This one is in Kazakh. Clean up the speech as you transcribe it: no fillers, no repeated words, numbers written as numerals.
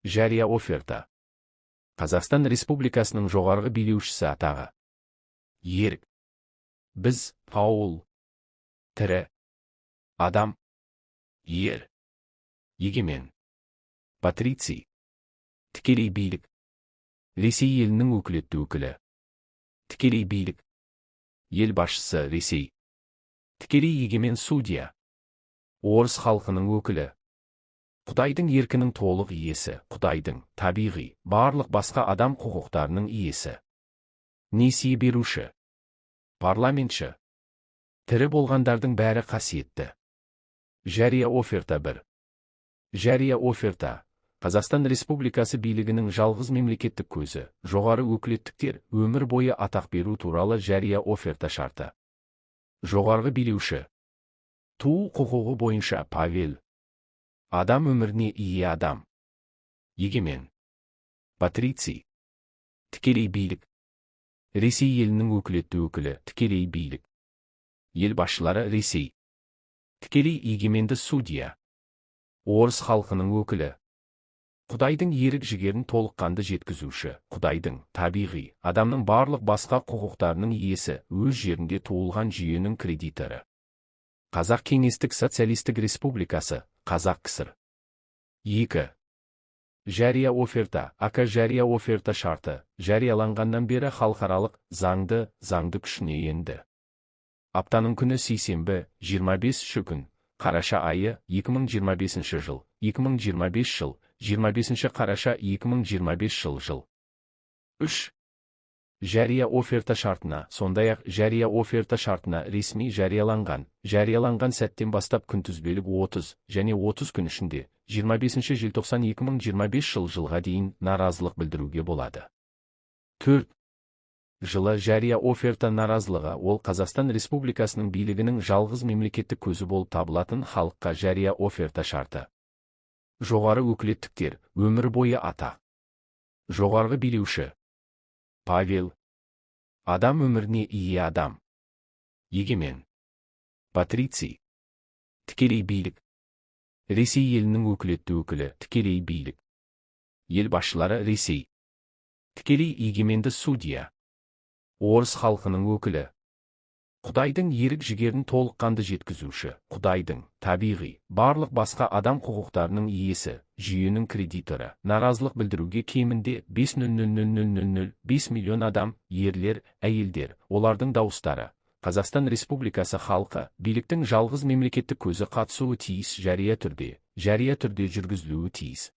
Жария оферта. Қазақстан Республикасының жоғарғы билеушісі атағы. Ерік. Біз, Паул. Тірі. Адам. Ер. Егемен. Патриций. Тікелей билік. Ресей елінің өкілетті өкілі. Тікелей билік. Ел басшысы Ресей. Тікелей егемен судья. Орыс халқының өкілі. Құдайдың еркінің толық иесі, Құдайдың, табиғи, барлық басқа адам құқықтарының иесі. Несие беруші. Парламентші. Тірі болғандардың бәрі қасиетті. Жария оферта 1. Жария оферта. Қазақстан Республикасы билігінің жалғыз мемлекеттік көзі, жоғары өкілеттіктер, өмір бойы атақ беру туралы жария оферта шарты. Жоғарғы билеуші. Туу құқығы бойынша Павел. Адам өміріне ие адам. Егемен. Патриций. Тікелей билік. Ресей елінің өкілетті өкілі, тікелей билік. Ел басшылары Ресей. Тікелей егеменді судья. Орыс халқының өкілі. Құдайдың ерік жігерін толыққанды жеткізуші, Құдайдың, табиғи, адамның барлық басқа құқықтарының иесі, өз жерінде туылған жүйенің кредиторы. Қазақ Кеңестік Социалистік Республикасы, Қазақ КСР. 2. Жария оферта, АК жария оферта шарты, жарияланғаннан бері халықаралық заңды күшіне енді. Аптаның күні сейсенбі, 25 күн, қараша айы, 2025 жыл, 2025 жыл, 25 қараша 2025 жыл. 3. Жария оферта шартына, сондай-ақ жария оферта шартына ресми жарияланған сәттен бастап күнтізбелік 30 және 30 күн ішінде 25 желтоқсан 2025 жылға дейін наразылық білдіруге болады. 4. Жылы жария оферта наразылығы ол Қазақстан Республикасының билігінің жалғыз мемлекеттік көзі болып табылатын халыққа жария оферта шарты. Жоғары өкілеттіктер, өмір бойы атақ. Жоғарғы билеуші. Павел. Адам өміріне ие адам. Егемен. Патриций. Тікелей билік. Ресей елінің өкілетті өкілі, тікелей билік. Ел басшылары Ресей. Тікелей егеменді судья. Орыс халқының өкілі. Құдайдың ерік жігерін толыққанды жеткізуші, Құдайдың, табиғи, барлық басқа адам құқықтарының иесі, жүйенің кредиторы. Наразылық білдіруге кемінде 5 миллион адам, ерлер, әйелдер, олардың дауыстары. Қазақстан Республикасы халқы, биліктің жалғыз мемлекеттік көзі қатысуы тиіс, жария түрде жүргізілуі тиіс.